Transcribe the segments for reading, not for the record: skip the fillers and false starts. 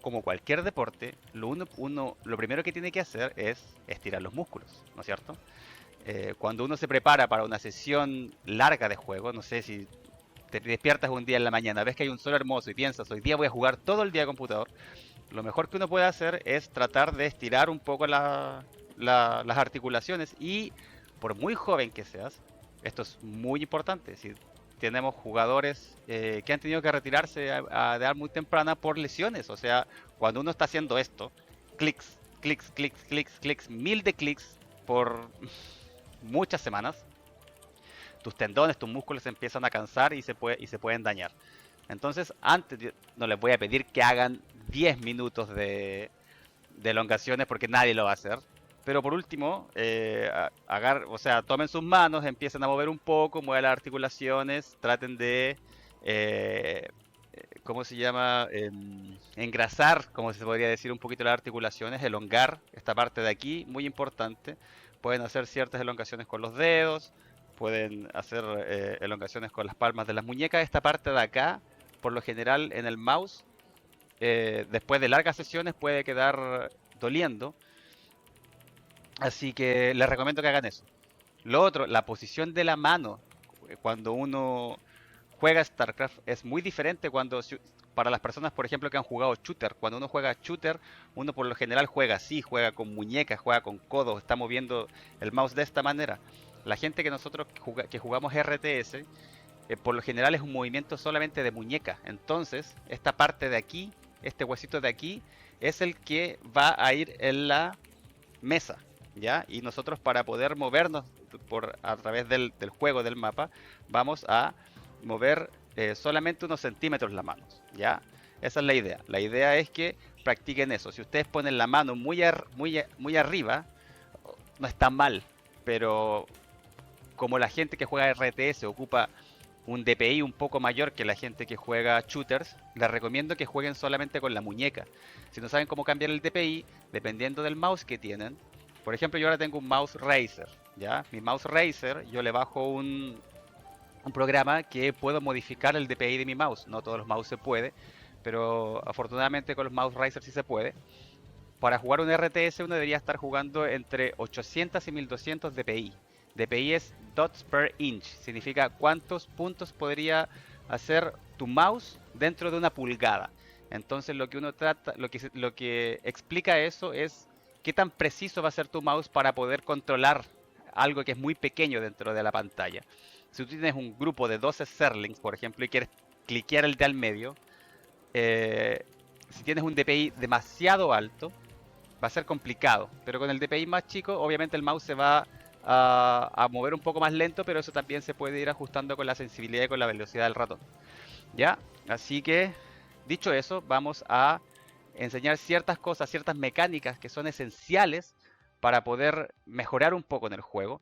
como cualquier deporte, lo primero que tiene que hacer es estirar los músculos, ¿no es cierto? Cuando uno se prepara para una sesión larga de juego, no sé si te despiertas un día en la mañana, ves que hay un sol hermoso y piensas, hoy día voy a jugar todo el día computador, lo mejor que uno puede hacer es tratar de estirar un poco las articulaciones y por muy joven que seas, esto es muy importante. Si tenemos jugadores que han tenido que retirarse a edad muy temprana por lesiones, o sea, cuando uno está haciendo esto, clics, clics, clics, clics, clics, mil de clics por muchas semanas, tus tendones, tus músculos se empiezan a cansar y se pueden dañar. Entonces, antes no les voy a pedir que hagan 10 minutos de elongaciones porque nadie lo va a hacer. Pero por último, o sea, tomen sus manos, empiecen a mover un poco, muevan las articulaciones, traten de, ¿cómo se llama? Engrasar, como se podría decir, un poquito las articulaciones, elongar esta parte de aquí, muy importante. Pueden hacer ciertas elongaciones con los dedos, pueden hacer elongaciones con las palmas de las muñecas. Esta parte de acá, por lo general en el mouse, después de largas sesiones puede quedar doliendo. Así que les recomiendo que hagan eso. Lo otro, la posición de la mano cuando uno juega StarCraft es muy diferente para las personas, por ejemplo, que han jugado shooter. Cuando uno juega shooter, uno por lo general juega así, juega con muñecas, juega con codos, está moviendo el mouse de esta manera. La gente que nosotros que jugamos RTS, por lo general es un movimiento solamente de muñeca. Entonces, esta parte de aquí, este huesito de aquí, es el que va a ir en la mesa, ¿ya? Y nosotros para poder movernos a través del juego, del mapa, vamos a mover solamente unos centímetros las manos, ¿ya? Esa es la idea. La idea es que practiquen eso. Si ustedes ponen la mano muy arriba, no está mal, pero como la gente que juega RTS ocupa un DPI un poco mayor que la gente que juega shooters, les recomiendo que jueguen solamente con la muñeca. Si no saben cómo cambiar el DPI, dependiendo del mouse que tienen, por ejemplo, yo ahora tengo un mouse Razer, ¿ya? Mi mouse Razer, yo le bajo un programa que puedo modificar el DPI de mi mouse. No todos los mouse se puede, pero afortunadamente con los mouse Razer sí se puede. Para jugar un RTS uno debería estar jugando entre 800 y 1200 DPI. DPI es dots per inch, significa cuántos puntos podría hacer tu mouse dentro de una pulgada. Entonces lo que uno trata, lo que explica eso es qué tan preciso va a ser tu mouse para poder controlar algo que es muy pequeño dentro de la pantalla. Si tú tienes un grupo de 12 serlings, por ejemplo, y quieres cliquear el de al medio, si tienes un DPI demasiado alto, va a ser complicado. Pero con el DPI más chico, obviamente el mouse se va a mover un poco más lento, pero eso también se puede ir ajustando con la sensibilidad y con la velocidad del ratón. ¿Ya? Así que, dicho eso, vamos a enseñar ciertas cosas, ciertas mecánicas que son esenciales para poder mejorar un poco en el juego.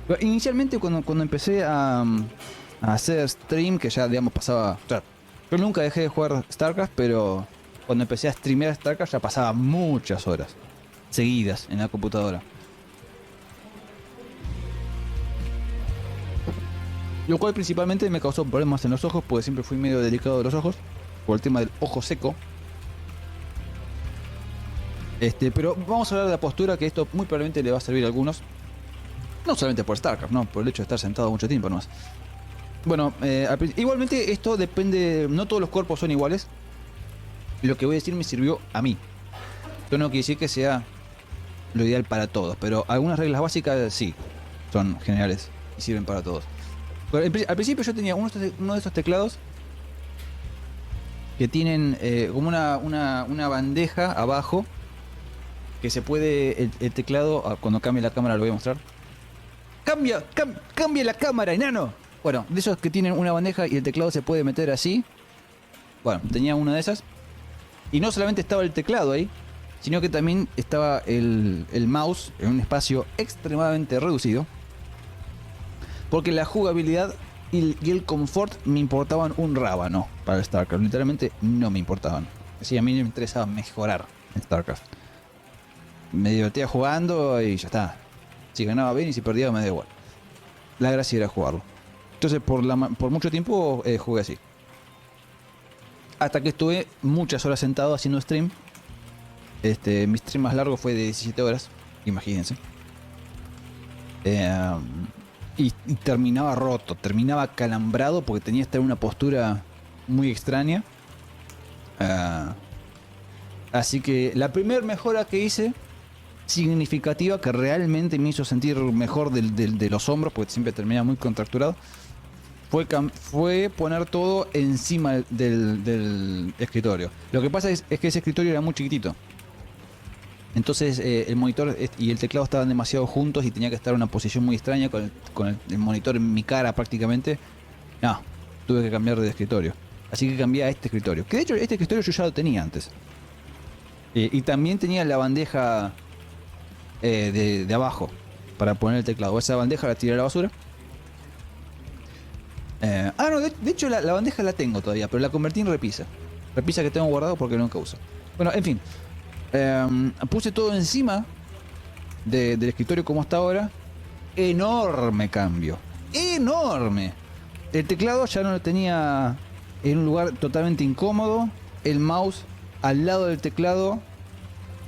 Pero inicialmente cuando empecé a hacer stream, que ya digamos pasaba... O sea, yo nunca dejé de jugar StarCraft, pero cuando empecé a streamear StarCraft ya pasaba muchas horas seguidas en la computadora. Lo cual principalmente me causó problemas en los ojos, porque siempre fui medio delicado de los ojos, por el tema del ojo seco. Pero vamos a hablar de la postura, que esto muy probablemente le va a servir a algunos. No solamente por StarCraft, no, por el hecho de estar sentado mucho tiempo nomás. Bueno, igualmente esto depende, no todos los cuerpos son iguales. Lo que voy a decir me sirvió a mí. Esto no quiere decir que sea lo ideal para todos, pero algunas reglas básicas sí, son generales y sirven para todos. Al principio yo tenía uno de estos teclados que tienen como una bandeja abajo, que se puede, el teclado, cuando cambie la cámara lo voy a mostrar. ¡Cambia la cámara, enano! Bueno, de esos que tienen una bandeja y el teclado se puede meter así. Bueno, tenía una de esas. Y no solamente estaba el teclado ahí, sino que también estaba el mouse en un espacio extremadamente reducido. Porque la jugabilidad y el confort me importaban un rábano para el StarCraft. Literalmente no me importaban. Así a mí me interesaba mejorar en StarCraft. Me divertía jugando y ya está. Si ganaba bien y si perdía me da igual. La gracia era jugarlo. Entonces por mucho tiempo jugué así. Hasta que estuve muchas horas sentado haciendo stream. Mi stream más largo fue de 17 horas. Imagínense. Y terminaba roto, terminaba calambrado porque tenía que estar en una postura muy extraña. Así que la primera mejora que hice, significativa, que realmente me hizo sentir mejor de los hombros, porque siempre terminaba muy contracturado, fue poner todo encima del escritorio. Lo que pasa es que ese escritorio era muy chiquitito. Entonces el monitor y el teclado estaban demasiado juntos y tenía que estar en una posición muy extraña con el monitor en mi cara prácticamente. No, tuve que cambiar de escritorio. Así que cambié a este escritorio. Que de hecho este escritorio yo ya lo tenía antes. Y también tenía la bandeja de abajo para poner el teclado. Esa bandeja la tiré a la basura. No, de hecho la bandeja la tengo todavía, pero la convertí en repisa. Repisa que tengo guardado porque nunca uso. Bueno, en fin. Puse todo encima del escritorio como está ahora. Enorme cambio. Enorme. El teclado ya no lo tenía en un lugar totalmente incómodo. El mouse al lado del teclado.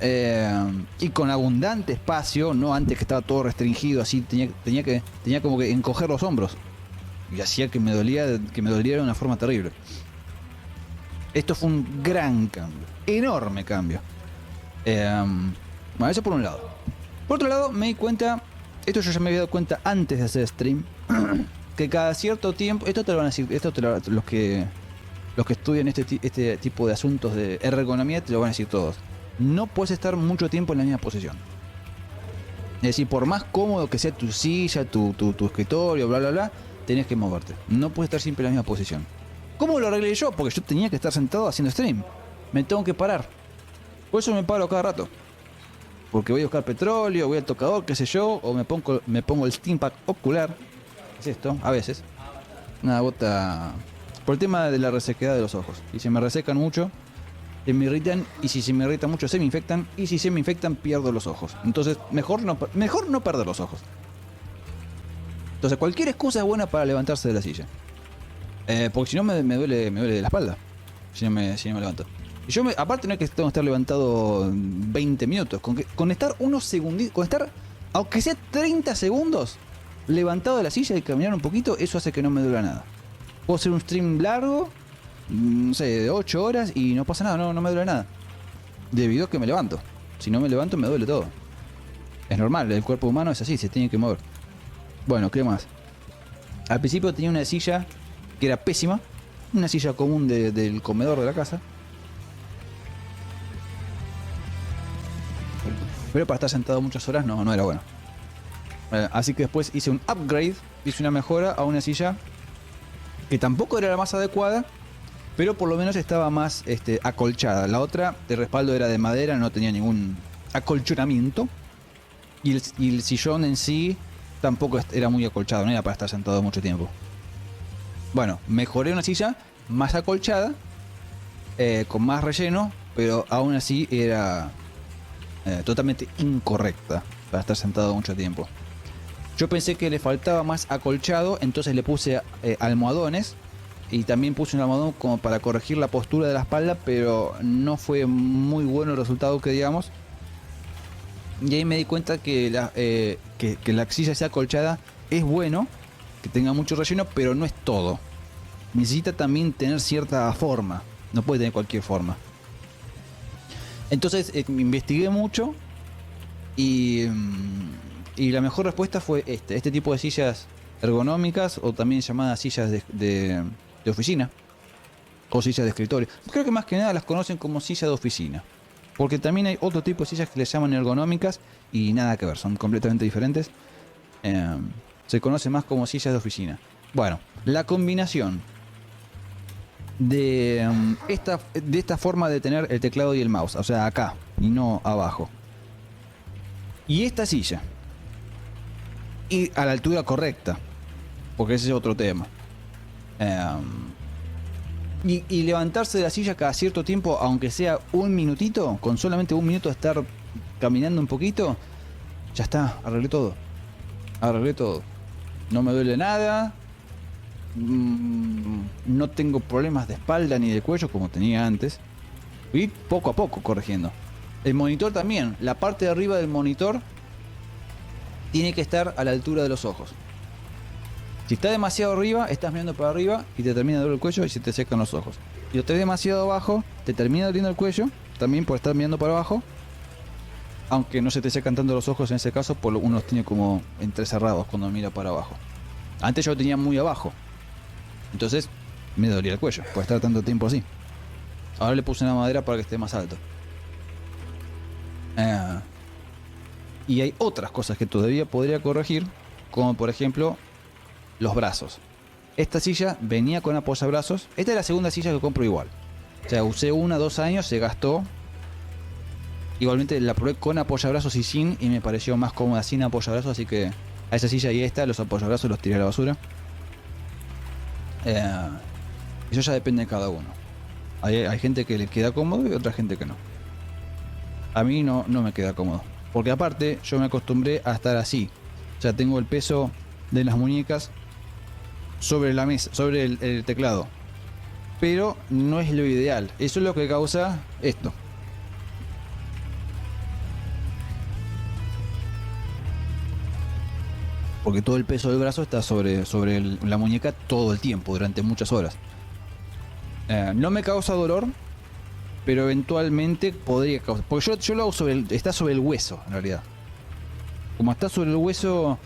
Y con abundante espacio. No antes que estaba todo restringido. Así tenía como que encoger los hombros. Y hacía que me doliera de una forma terrible. Esto fue un gran cambio. Enorme cambio. Bueno, eso por un lado. Por otro lado, me di cuenta, esto yo ya me había dado cuenta antes de hacer stream, que cada cierto tiempo, esto te lo van a decir, los que estudian este tipo de asuntos de ergonomía te lo van a decir todos. No puedes estar mucho tiempo en la misma posición. Es decir, por más cómodo que sea tu silla, tu escritorio, bla bla bla, tenés que moverte. No puedes estar siempre en la misma posición. ¿Cómo lo arreglé yo? Porque yo tenía que estar sentado haciendo stream. Me tengo que parar. Por eso me paro cada rato. Porque voy a buscar petróleo, voy al tocador, qué sé yo, o me pongo el steam pack ocular. Es esto, a veces. Una gota. Por el tema de la resequedad de los ojos. Si se me resecan mucho, se me irritan, y si se me irritan mucho, se me infectan, y si se me infectan, pierdo los ojos. Entonces, mejor no perder los ojos. Entonces, cualquier excusa es buena para levantarse de la silla. Porque si no me duele la espalda. Si no me levanto. Y yo aparte no es que tengo que estar levantado 20 minutos. Con estar unos segunditos, con estar, aunque sea 30 segundos, levantado de la silla y caminar un poquito, eso hace que no me duela nada. Puedo hacer un stream largo, no sé, de 8 horas y no pasa nada, no me duele nada. Debido a que me levanto. Si no me levanto me duele todo. Es normal, el cuerpo humano es así, se tiene que mover. Bueno, ¿qué más? Al principio tenía una silla que era pésima. Una silla común del comedor de la casa. Pero para estar sentado muchas horas no era bueno. Así que después hice un upgrade, hice una mejora a una silla que tampoco era la más adecuada, pero por lo menos estaba más acolchada. La otra de respaldo era de madera, no tenía ningún acolchonamiento. Y el sillón en sí tampoco era muy acolchado, no era para estar sentado mucho tiempo. Bueno, mejoré una silla más acolchada, con más relleno, pero aún así era totalmente incorrecta para estar sentado mucho tiempo. Yo pensé que le faltaba más acolchado, entonces le puse almohadones y también puse un almohadón como para corregir la postura de la espalda, pero no fue muy bueno el resultado que digamos. Y ahí me di cuenta que la silla sea acolchada es bueno, que tenga mucho relleno, pero no es todo. Necesita también tener cierta forma, no puede tener cualquier forma. Entonces investigué mucho y la mejor respuesta fue este tipo de sillas ergonómicas, o también llamadas sillas de oficina o sillas de escritorio. Creo que más que nada las conocen como silla de oficina, porque también hay otro tipo de sillas que les llaman ergonómicas y nada que ver, son completamente diferentes. Se conoce más como sillas de oficina. Bueno, la combinación de esta forma de tener el teclado y el mouse, o sea, acá y no abajo, y esta silla, y a la altura correcta, porque ese es otro tema, y levantarse de la silla cada cierto tiempo, aunque sea un minutito, con solamente un minuto de estar caminando un poquito, ya está, arreglé todo, no me duele nada. No tengo problemas de espalda ni de cuello como tenía antes. Y poco a poco corrigiendo. El monitor también. La parte de arriba del monitor tiene que estar a la altura de los ojos. Si está demasiado arriba, estás mirando para arriba y te termina de doler el cuello y se te secan los ojos. Si lo tenés demasiado abajo, te termina doliendo el cuello, también por estar mirando para abajo. Aunque no se te secan tanto los ojos en ese caso, por uno los tiene como entrecerrados cuando mira para abajo. Antes yo lo tenía muy abajo. Entonces me dolía el cuello por estar tanto tiempo así. Ahora le puse una madera para que esté más alto. Y hay otras cosas que todavía podría corregir, como por ejemplo los brazos. Esta silla venía con apoyabrazos. Esta es la segunda silla que compro igual. O sea, usé 2 años, se gastó. Igualmente la probé con apoyabrazos y sin, y me pareció más cómoda sin apoyabrazos, así que a esa silla y a esta, los apoyabrazos los tiré a la basura. Eso ya depende de cada uno. Hay gente que le queda cómodo y otra gente que no. A mí no me queda cómodo, porque aparte yo me acostumbré a estar así. O sea, tengo el peso de las muñecas sobre la mesa, sobre el teclado, pero no es lo ideal. Eso es lo que causa esto. Porque todo el peso del brazo está sobre la muñeca todo el tiempo, durante muchas horas. No me causa dolor, pero eventualmente podría causar. Porque yo lo hago está sobre el hueso, en realidad. Como está sobre el hueso,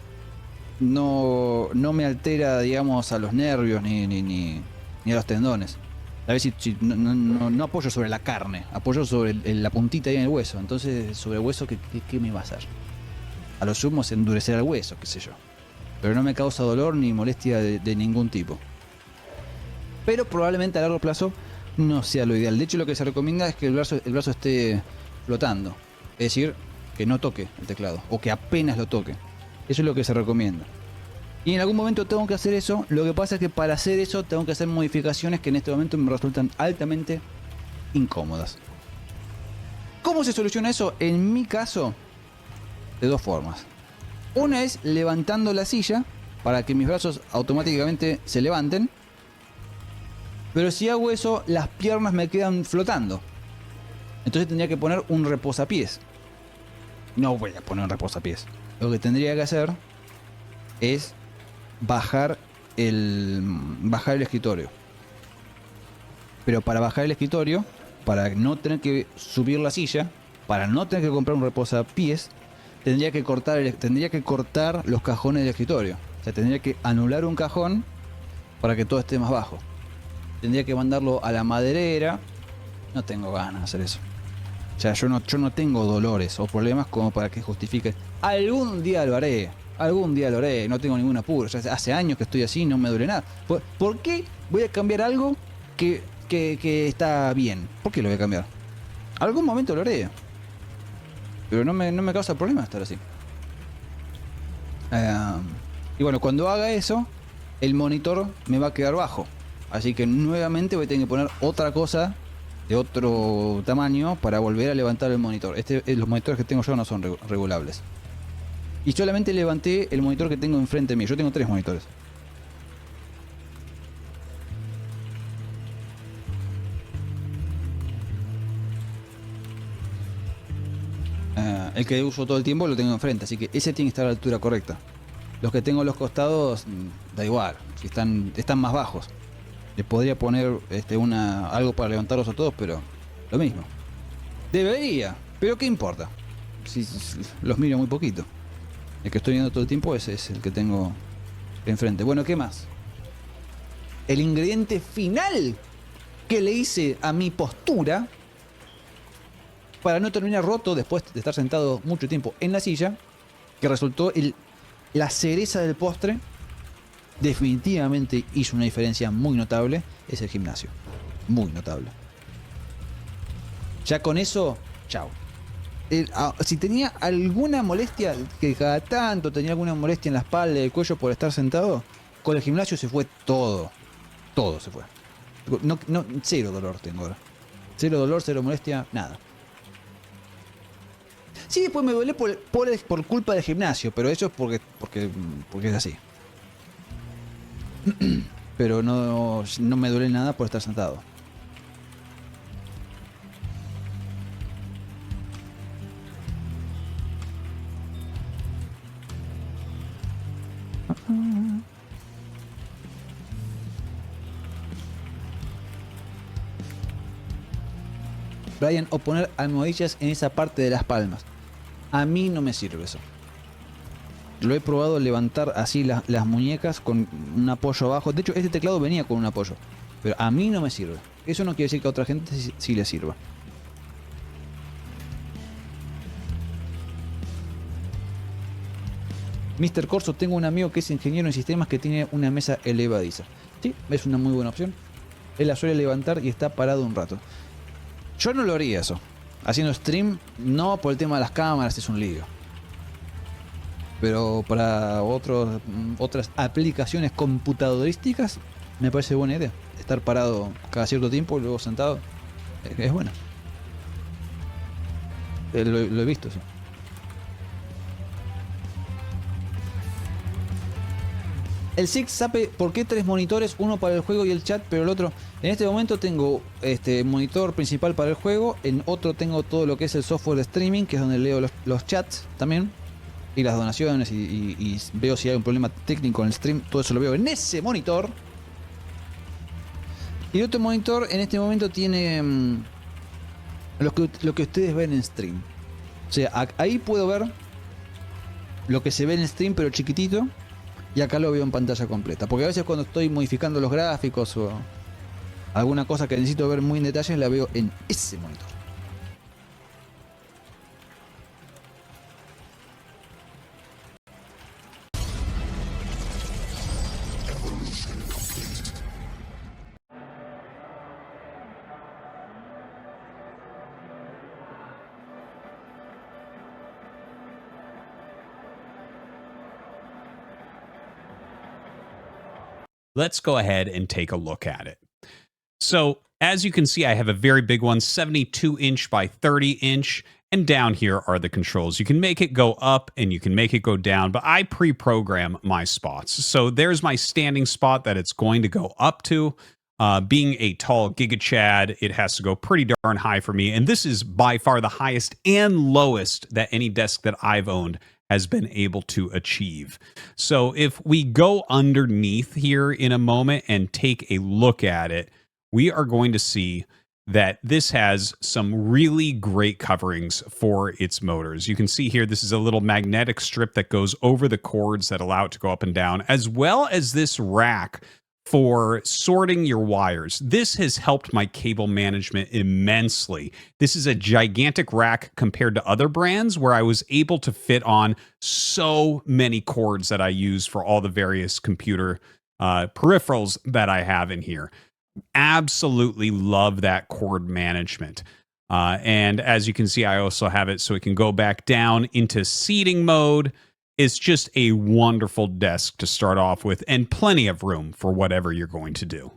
no me altera, digamos, a los nervios ni a los tendones. A ver si no apoyo sobre la carne, apoyo sobre la puntita ahí en el hueso. Entonces, sobre el hueso, ¿qué me va a hacer? A lo sumo es endurecer el hueso, qué sé yo. Pero no me causa dolor ni molestia de ningún tipo. Pero probablemente a largo plazo no sea lo ideal. De hecho, lo que se recomienda es que el brazo esté flotando. Es decir, que no toque el teclado, o que apenas lo toque. Eso es lo que se recomienda. Y en algún momento tengo que hacer eso. Lo que pasa es que para hacer eso tengo que hacer modificaciones que en este momento me resultan altamente incómodas. ¿Cómo se soluciona eso? En mi caso, de 2 formas. Una es levantando la silla para que mis brazos automáticamente se levanten. Pero si hago eso, las piernas me quedan flotando. Entonces tendría que poner un reposapiés. No voy a poner un reposapiés. Lo que tendría que hacer es bajar el escritorio. Pero para bajar el escritorio, para no tener que subir la silla, para no tener que comprar un reposapiés, tendría que cortar los cajones del escritorio. O sea, tendría que anular un cajón para que todo esté más bajo. Tendría que mandarlo a la maderera. No tengo ganas de hacer eso. O sea, yo no tengo dolores o problemas como para que justifique. Algún día lo haré. No tengo ningún apuro. Ya hace años que estoy así, no me duele nada. ¿Por qué voy a cambiar algo que está bien? ¿Por qué lo voy a cambiar? Algún momento lo haré. Pero no me causa problema estar así. Y bueno, cuando haga eso, el monitor me va a quedar bajo. Así que nuevamente voy a tener que poner otra cosa de otro tamaño para volver a levantar el monitor. Los monitores que tengo yo no son regulables. Y solamente levanté el monitor que tengo enfrente mío. Yo tengo 3 monitores. El que uso todo el tiempo lo tengo enfrente, así que ese tiene que estar a la altura correcta. Los que tengo a los costados, da igual, si están más bajos. Les podría poner algo para levantarlos a todos, pero lo mismo. Debería, pero ¿qué importa? Si los miro muy poquito. El que estoy viendo todo el tiempo ese es el que tengo enfrente. Bueno, ¿qué más? El ingrediente final que le hice a mi postura para no terminar roto después de estar sentado mucho tiempo en la silla, que resultó la cereza del postre, definitivamente hizo una diferencia muy notable, es el gimnasio. Muy notable. Ya con eso, chao. Si tenía alguna molestia, que cada tanto tenía alguna molestia en la espalda y el cuello por estar sentado, con el gimnasio se fue todo. Todo se fue. No, cero dolor tengo ahora. Cero dolor, cero molestia, nada. Sí, después me duele por culpa del gimnasio, pero eso es porque es así. Pero no me duele nada por estar sentado. Brian, o poner almohadillas en esa parte de las palmas. A mí no me sirve eso. Lo he probado levantar así las muñecas con un apoyo abajo. De hecho, este teclado venía con un apoyo. Pero a mí no me sirve. Eso no quiere decir que a otra gente sí le sirva. Mr. Corso, tengo un amigo que es ingeniero en sistemas que tiene una mesa elevadiza. Sí, es una muy buena opción. Él la suele levantar y está parado un rato. Yo no lo haría eso. Haciendo stream, no, por el tema de las cámaras, es un lío. Pero para otras aplicaciones computadorísticas, me parece buena idea. Estar parado cada cierto tiempo y luego sentado, es bueno. Lo he visto, sí. El Six sabe por qué 3 monitores, uno para el juego y el chat, pero el otro. En este momento tengo monitor principal para el juego, en otro tengo todo lo que es el software de streaming, que es donde leo los chats también, y las donaciones, y veo si hay un problema técnico en el stream, todo eso lo veo en ese monitor. Y el otro monitor en este momento tiene lo que ustedes ven en stream. O sea, ahí puedo ver lo que se ve en stream, pero chiquitito. Y acá lo veo en pantalla completa. Porque a veces cuando estoy modificando los gráficos o alguna cosa que necesito ver muy en detalle, la veo en ese monitor. Let's go ahead and take a look at it. So as you can see, I have a very big one, 72 inch by 30 inch. And down here are the controls. You can make it go up and you can make it go down, but I pre-program my spots. So there's my standing spot that it's going to go up to. Being a tall Giga Chad, it has to go pretty darn high for me. And this is by far the highest and lowest that any desk that I've owned has been able to achieve. So if we go underneath here in a moment and take a look at it, we are going to see that this has some really great coverings for its motors. You can see here, this is a little magnetic strip that goes over the cords that allow it to go up and down, as well as this rack for sorting your wires. This has helped my cable management immensely. This is a gigantic rack compared to other brands where I was able to fit on so many cords that I use for all the various computer peripherals that I have in here. Absolutely love that cord management. And as you can see, I also have it so it can go back down into seating mode. It's just a wonderful desk to start off with and plenty of room for whatever you're going to do.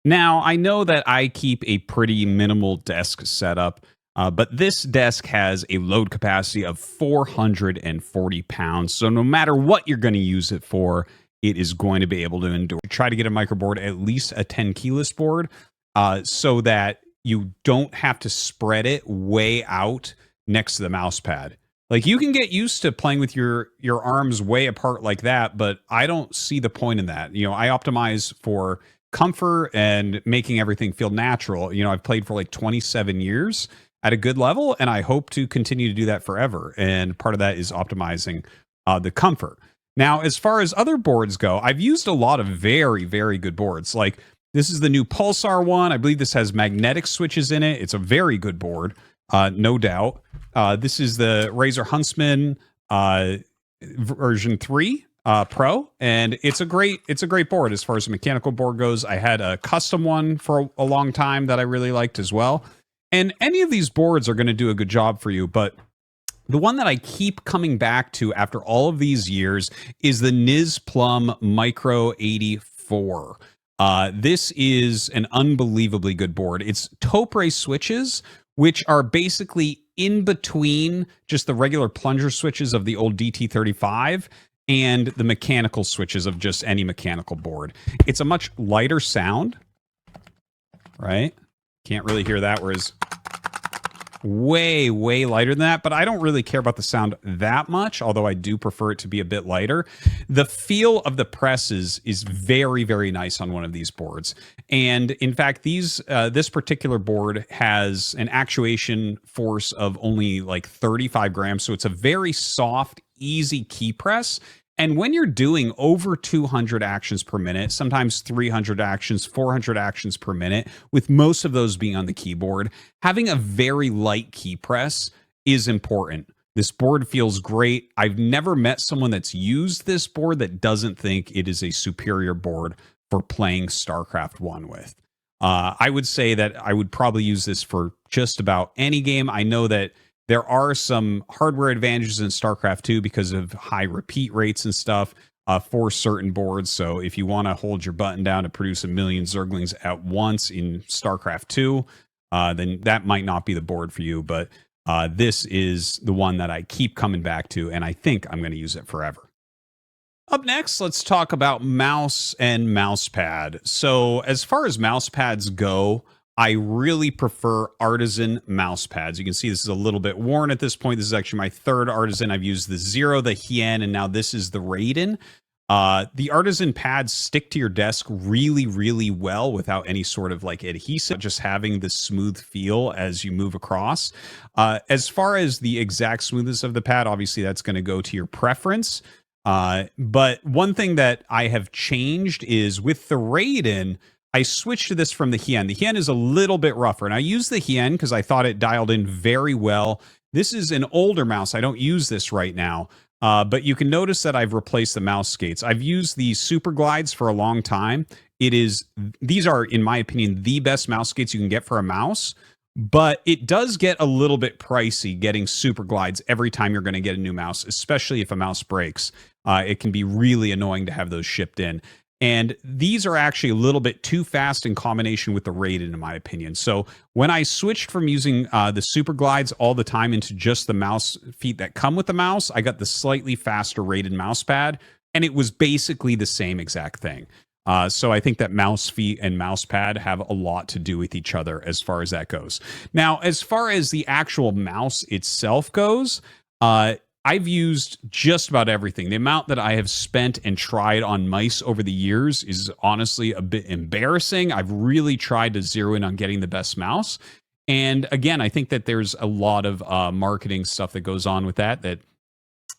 Now, I know that I keep a pretty minimal desk setup, but this desk has a load capacity of 440 pounds. So no matter what you're going to use it for, it is going to be able to endure. Try to get a microboard, at least a 10 keyless board, so that you don't have to spread it way out next to the mouse pad. Like, you can get used to playing with your arms way apart like that, but I don't see the point in that. You know, I optimize for comfort and making everything feel natural. You know, I've played for like 27 years at a good level, and I hope to continue to do that forever. And part of that is optimizing the comfort. Now, as far as other boards go, I've used a lot of very, very good boards. Like, this is the new Pulsar one. I believe this has magnetic switches in it. It's a very good board, no doubt. This is the Razer Huntsman version 3 Pro, and it's a great board as far as the mechanical board goes. I had a custom one for a long time that I really liked as well. And any of these boards are going to do a good job for you, but the one that I keep coming back to after all of these years is the Niz Plum Micro 84. This is an unbelievably good board. It's taupe switches, which are basically in between just the regular plunger switches of the old DT35 and the mechanical switches of just any mechanical board. It's a much lighter sound, right? Can't really hear that, whereas way, way lighter than that, but I don't really care about the sound that much, although I do prefer it to be a bit lighter. The feel of the presses is very, very nice on one of these boards. And in fact, this particular board has an actuation force of only like 35 grams, so it's a very soft, easy key press. And when you're doing over 200 actions per minute, sometimes 300 actions, 400 actions per minute, with most of those being on the keyboard, having a very light key press is important. This board feels great. I've never met someone that's used this board that doesn't think it is a superior board for playing StarCraft 1 with. I would say that I would probably use this for just about any game. I know that there are some hardware advantages in StarCraft 2 because of high repeat rates and stuff for certain boards. So if you want to hold your button down to produce a million Zerglings at once in StarCraft 2, then that might not be the board for you. But this is the one that I keep coming back to, and I think I'm going to use it forever. Up next, let's talk about mouse and mouse pad. So as far as mouse pads go, I really prefer artisan mouse pads. You can see this is a little bit worn at this point. This is actually my third artisan. I've used the Zero, the Hien, and now this is the Raiden. The artisan pads stick to your desk really, really well without any sort of like adhesive, just having the smooth feel as you move across. As far as the exact smoothness of the pad, obviously that's going to go to your preference. But one thing that I have changed is with the Raiden, I switched to this from the Hien. The Hien is a little bit rougher, and I used the Hien because I thought it dialed in very well. This is an older mouse. I don't use this right now, but you can notice that I've replaced the mouse skates. I've used the Super Glides for a long time. These are, in my opinion, the best mouse skates you can get for a mouse, but it does get a little bit pricey getting Super Glides every time you're going to get a new mouse, especially if a mouse breaks. It can be really annoying to have those shipped in. And these are actually a little bit too fast in combination with the Raiden, in my opinion. So when I switched from using the Super Glides all the time into just the mouse feet that come with the mouse, I got the slightly faster Raiden mouse pad, and it was basically the same exact thing. So I think that mouse feet and mouse pad have a lot to do with each other as far as that goes. Now, as far as the actual mouse itself goes, I've used just about everything. The amount that I have spent and tried on mice over the years is honestly a bit embarrassing. I've really tried to zero in on getting the best mouse. And again, I think that there's a lot of marketing stuff that goes on with that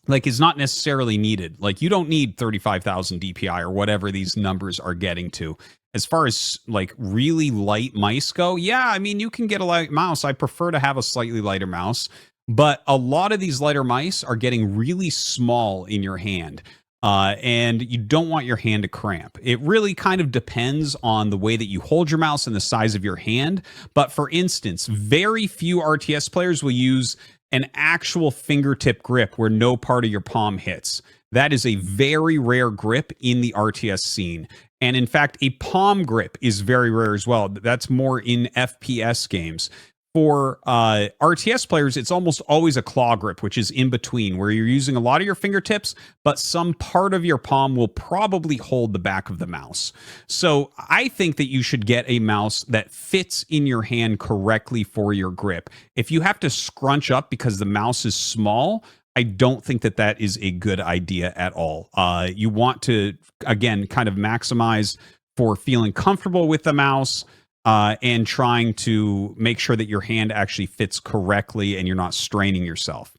like is not necessarily needed. Like, you don't need 35,000 DPI or whatever these numbers are getting to. As far as like really light mice go, yeah, I mean, you can get a light mouse. I prefer to have a slightly lighter mouse. But a lot of these lighter mice are getting really small in your hand. and you don't want your hand to cramp. It really kind of depends on the way that you hold your mouse and the size of your hand. But for instance, very few RTS players will use an actual fingertip grip where no part of your palm hits. That is a very rare grip in the RTS scene. And in fact, a palm grip is very rare as well. That's more in FPS games. For RTS players, it's almost always a claw grip, which is in between, where you're using a lot of your fingertips, but some part of your palm will probably hold the back of the mouse. So I think that you should get a mouse that fits in your hand correctly for your grip. If you have to scrunch up because the mouse is small, I don't think that that is a good idea at all. You want to, again, kind of maximize for feeling comfortable with the mouse, and trying to make sure that your hand actually fits correctly and you're not straining yourself.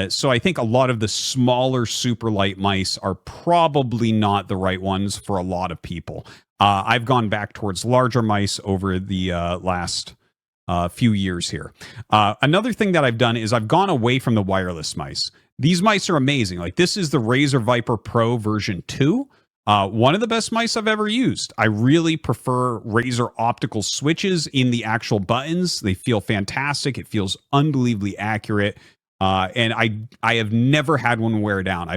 So I think a lot of the smaller super light mice are probably not the right ones for a lot of people. I've gone back towards larger mice over the last few years here. Another thing that I've done is I've gone away from the wireless mice. These mice are amazing. Like, this is the Razer Viper Pro version 2. One of the best mice I've ever used. I really prefer Razer optical switches in the actual buttons. They feel fantastic. It feels unbelievably accurate. And I have never had one wear down. I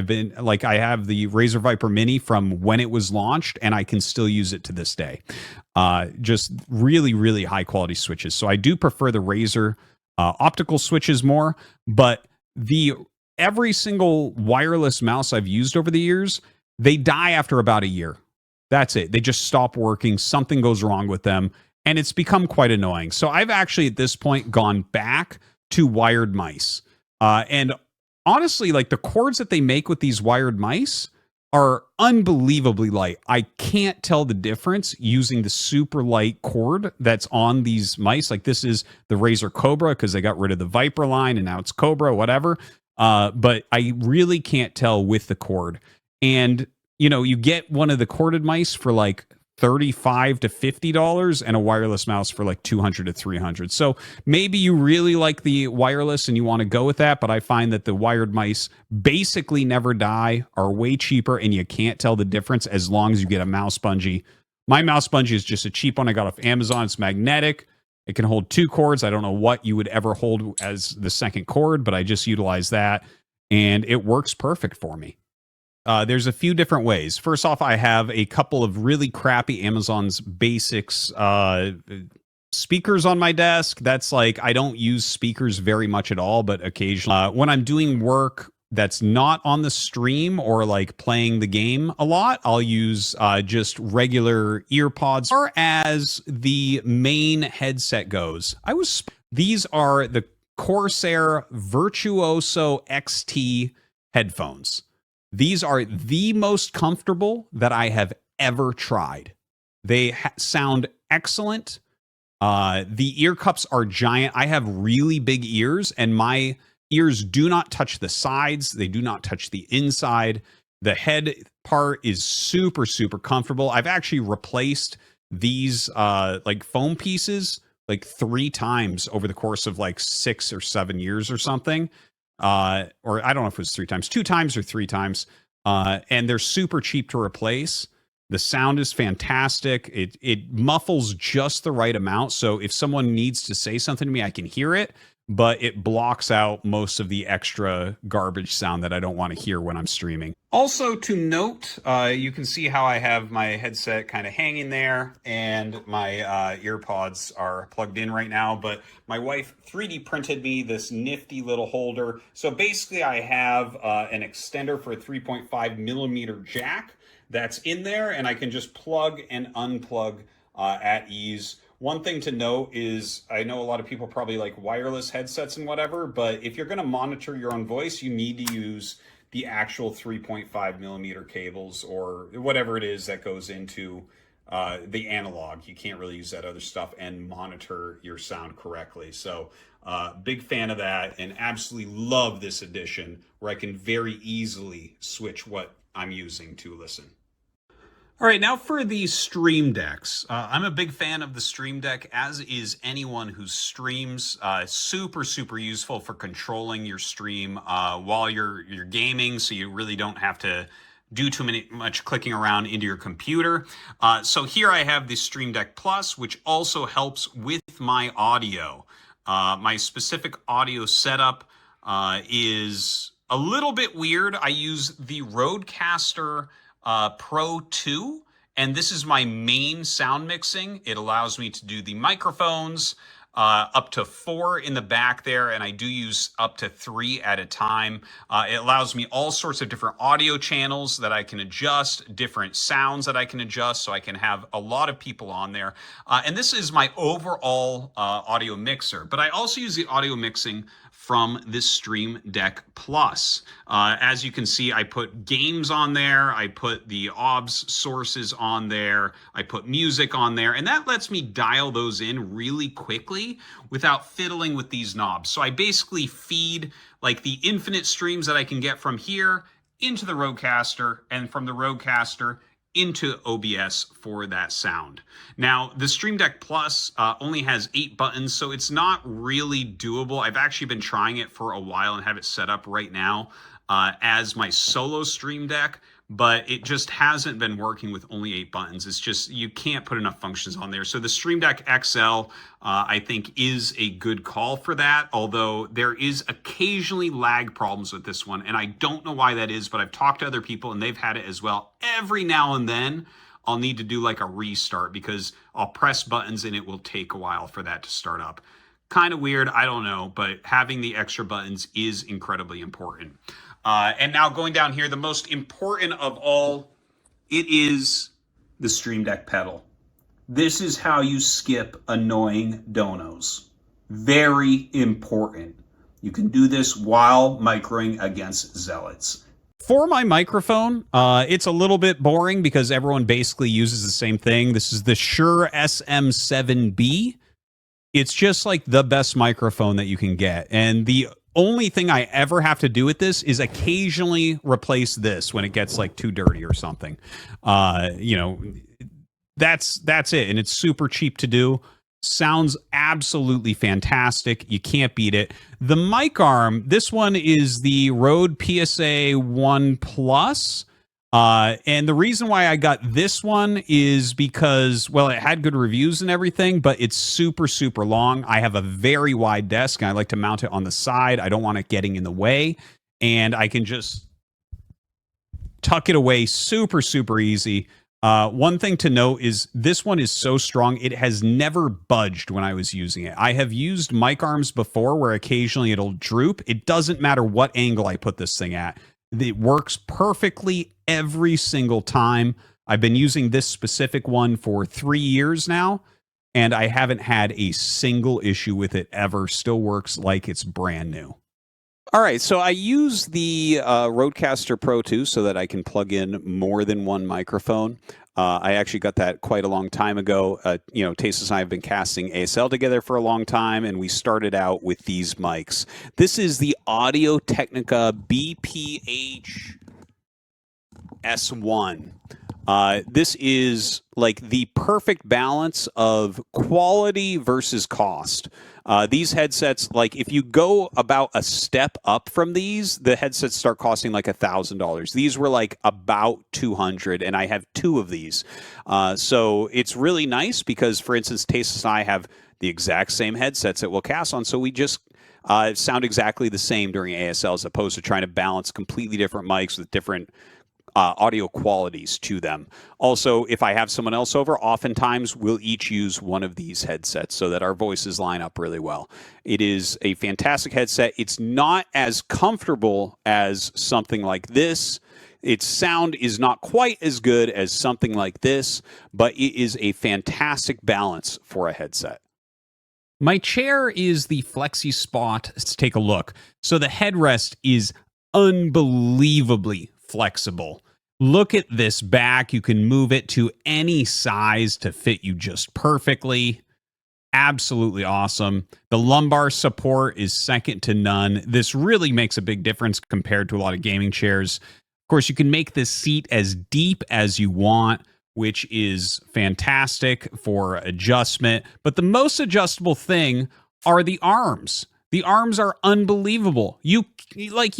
have the Razer Viper Mini from when it was launched, and I can still use it to this day. Just really, really high quality switches. So I do prefer the Razer optical switches more, but every single wireless mouse I've used over the years, they die after about a year. That's it. They just stop working. Something goes wrong with them, and it's become quite annoying. So I've actually at this point gone back to wired mice. And honestly, like, the cords that they make with these wired mice are unbelievably light. I can't tell the difference using the super light cord that's on these mice. Like, this is the Razer Cobra because they got rid of the Viper line and now it's Cobra, whatever. But I really can't tell with the cord. And, you know, you get one of the corded mice for like $35 to $50 and a wireless mouse for like $200 to $300. So maybe you really like the wireless and you want to go with that, but I find that the wired mice basically never die, are way cheaper, and you can't tell the difference as long as you get a mouse bungee. My mouse bungee is just a cheap one I got off Amazon. It's magnetic. It can hold 2 cords. I don't know what you would ever hold as the second cord, but I just utilize that, and it works perfect for me. There's a few different ways. First off, I have a couple of really crappy Amazon's Basics speakers on my desk. That's like, I don't use speakers very much at all, but occasionally when I'm doing work that's not on the stream or like playing the game a lot, I'll use just regular ear pods. As far as the main headset goes, these are the Corsair Virtuoso XT headphones. These are the most comfortable that I have ever tried. They sound excellent. The ear cups are giant. I have really big ears, and my ears do not touch the sides. They do not touch the inside. The head part is super, super comfortable. I've actually replaced these like foam pieces like 3 times over the course of like 6 or 7 years or something. Or I don't know if it was 3 times, 2 times or 3 times. And they're super cheap to replace. The sound is fantastic. It muffles just the right amount. So if someone needs to say something to me, I can hear it, but it blocks out most of the extra garbage sound that I don't want to hear when I'm streaming. Also to note, you can see how I have my headset kind of hanging there, and my ear pods are plugged in right now, but my wife 3D printed me this nifty little holder. So basically I have an extender for a 3.5 millimeter jack that's in there, and I can just plug and unplug at ease. One thing to note is, I know a lot of people probably like wireless headsets and whatever, but if you're going to monitor your own voice, you need to use the actual 3.5 millimeter cables or whatever it is that goes into the analog. You can't really use that other stuff and monitor your sound correctly. So big fan of that, and absolutely love this edition where I can very easily switch what I'm using to listen. All right, now for the Stream Decks. I'm a big fan of the Stream Deck, as is anyone who streams. Super, super useful for controlling your stream while you're gaming, so you really don't have to do too much clicking around into your computer. So here I have the Stream Deck Plus, which also helps with my audio. My specific audio setup is a little bit weird. I use the Rodecaster Pro 2, and this is my main sound mixing. It allows me to do the microphones, up to 4 in the back there, and I do use up to 3 at a time. It allows me all sorts of different audio channels that I can adjust, different sounds that I can adjust, so I can have a lot of people on there. And this is my overall audio mixer, but I also use the audio mixing from this Stream Deck Plus. As you can see, I put games on there, I put the OBS sources on there, I put music on there, and that lets me dial those in really quickly without fiddling with these knobs. So I basically feed like the infinite streams that I can get from here into the Rodecaster, and from the Rodecaster into OBS for that sound. Now, the Stream Deck Plus only has 8 buttons, so it's not really doable. I've actually been trying it for a while and have it set up right now as my solo Stream Deck, but it just hasn't been working with only 8 buttons. It's just, you can't put enough functions on there. So the Stream Deck XL, I think, is a good call for that, although there is occasionally lag problems with this one, and I don't know why that is, but I've talked to other people and they've had it as well. Every now and then, I'll need to do like a restart because I'll press buttons and it will take a while for that to start up. Kind of weird, I don't know, but having the extra buttons is incredibly important. And now going down here, the most important of all, it is the Stream Deck pedal. This is how you skip annoying donos. Very important. You can do this while microing against zealots. For my microphone, it's a little bit boring because everyone basically uses the same thing. This is the Shure SM7B. It's just like the best microphone that you can get. And the only thing I ever have to do with this is occasionally replace this when it gets like too dirty or something. You know, that's it. And it's super cheap to do. Sounds absolutely fantastic. You can't beat it. The mic arm, this one is the Rode PSA 1 Plus. And the reason why I got this one is because, well, it had good reviews and everything, but it's super, super long. I have a very wide desk and I like to mount it on the side. I don't want it getting in the way. And I can just tuck it away super, super easy. One thing to note is this one is so strong, it has never budged when I was using it. I have used mic arms before where occasionally it'll droop. It doesn't matter what angle I put this thing at. It works perfectly every single time. I've been using this specific one for 3 years now, and I haven't had a single issue with it ever. Still works like it's brand new. All right, so I use the Rodecaster Pro 2 so that I can plug in more than one microphone. I actually got that quite a long time ago. You know, Tastes and I have been casting ASL together for a long time, and we started out with these mics. This is the Audio-Technica BPH S1. This is like the perfect balance of quality versus cost. These headsets, like if you go about a step up from these, the headsets start costing like $1,000. These were like about $200, and I have 2 of these. So it's really nice because, for instance, Tastes and I have the exact same headsets that we'll cast on, so we just sound exactly the same during ASL as opposed to trying to balance completely different mics with different audio qualities to them. Also, if I have someone else over, oftentimes we'll each use one of these headsets so that our voices line up really well. It is a fantastic headset. It's not as comfortable as something like this. Its sound is not quite as good as something like this, but it is a fantastic balance for a headset. My chair is the Flexi Spot. Let's take a look. So the headrest is unbelievably flexible. Look at this back. You can move it to any size to fit you just perfectly. Absolutely awesome. The lumbar support is second to none. This really makes a big difference compared to a lot of gaming chairs. Of course, you can make this seat as deep as you want, which is fantastic for adjustment. But the most adjustable thing are the arms. The arms are unbelievable. You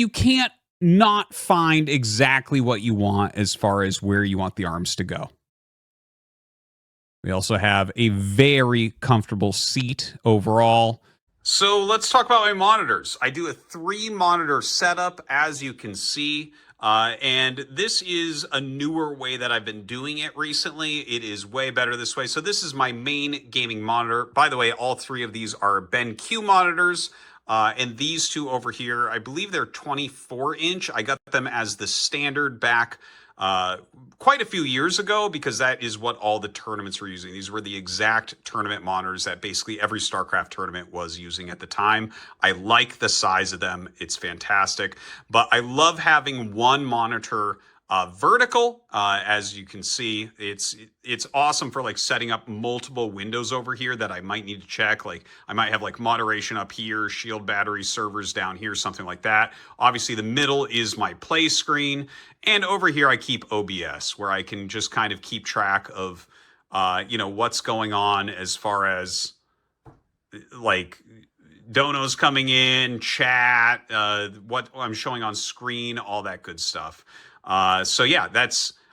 can't not find exactly what you want as far as where you want the arms to go. We also have a very comfortable seat overall. So let's talk about my monitors. I do a 3-monitor setup, as you can see. And this is a newer way that I've been doing it recently. It is way better this way. So this is my main gaming monitor. By the way, all 3 of these are BenQ monitors. And these 2 over here, I believe they're 24-inch. I got them as the standard back quite a few years ago because that is what all the tournaments were using. These were the exact tournament monitors that basically every StarCraft tournament was using at the time. I like the size of them. It's fantastic. But I love having one monitor vertical. As you can see, it's awesome for like setting up multiple windows over here that I might need to check. Like I might have like moderation up here, shield battery servers down here, something like that. Obviously the middle is my play screen. And over here I keep OBS where I can just kind of keep track of, what's going on as far as like donos coming in, chat, what I'm showing on screen, all that good stuff. So yeah,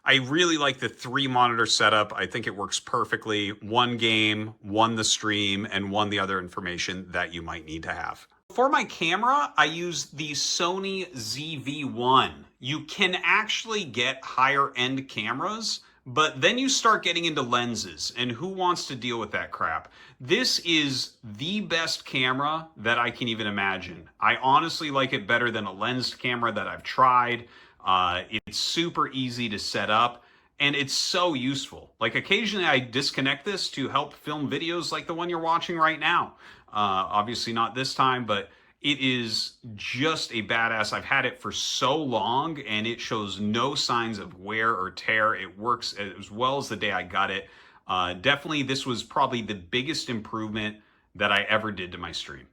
I really like the 3-monitor setup. I think it works perfectly. 1 game, 1 the stream, and 1 the other information that you might need to have. For my camera, I use the Sony ZV-1. You can actually get higher end cameras, but then you start getting into lenses, and who wants to deal with that crap? This is the best camera that I can even imagine. I honestly like it better than a lensed camera that I've tried. It's super easy to set up and it's so useful. Like occasionally I disconnect this to help film videos like the one you're watching right now. Obviously not this time, but it is just a badass. I've had it for so long and it shows no signs of wear or tear. It works as well as the day I got it. Definitely this was probably the biggest improvement that I ever did to my stream.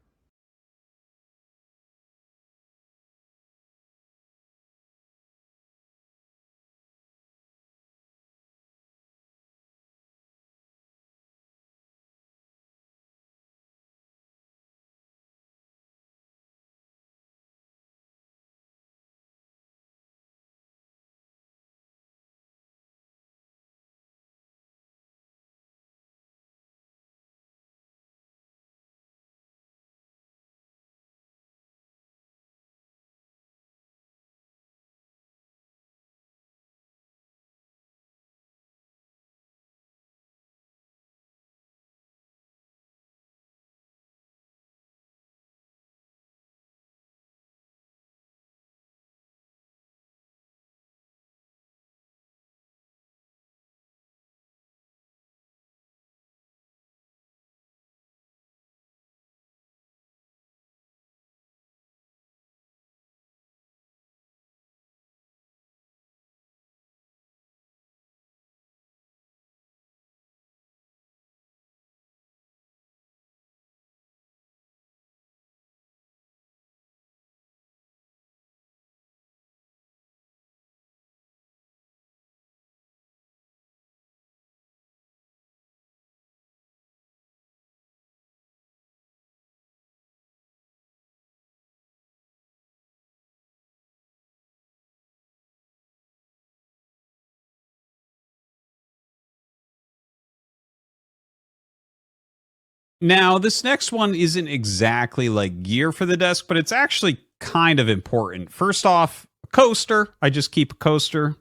Now, this next one isn't exactly like gear for the desk, but it's actually kind of important. First off, a coaster. I just keep a coaster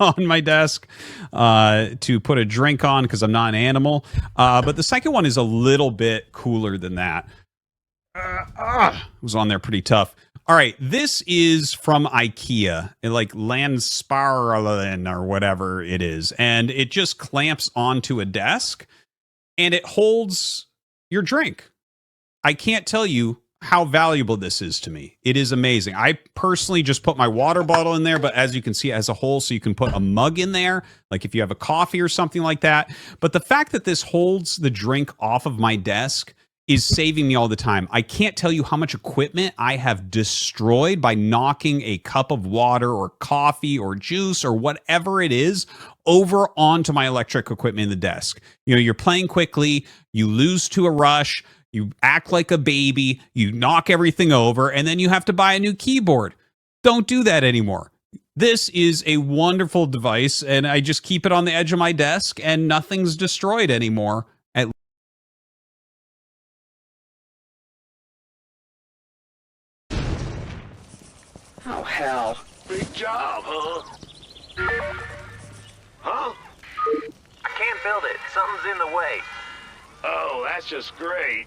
on my desk to put a drink on because I'm not an animal. But the second one is a little bit cooler than that. It was on there pretty tough. All right, this is from IKEA, like Landsparlen or whatever it is, and it just clamps onto a desk, and it holds your drink. I can't tell you how valuable this is to me. It is amazing. I personally just put my water bottle in there, but as you can see, it has a hole so you can put a mug in there, like if you have a coffee or something like that. But the fact that this holds the drink off of my desk is saving me all the time. I can't tell you how much equipment I have destroyed by knocking a cup of water or coffee or juice or whatever it is over onto my electric equipment in the desk. You know, you're playing quickly, you lose to a rush, you act like a baby, you knock everything over, and then you have to buy a new keyboard. Don't do that anymore. This is a wonderful device, and I just keep it on the edge of my desk, and nothing's destroyed anymore. Oh, hell. Big job, huh? Huh? I can't build it. Something's in the way. Oh, that's just great.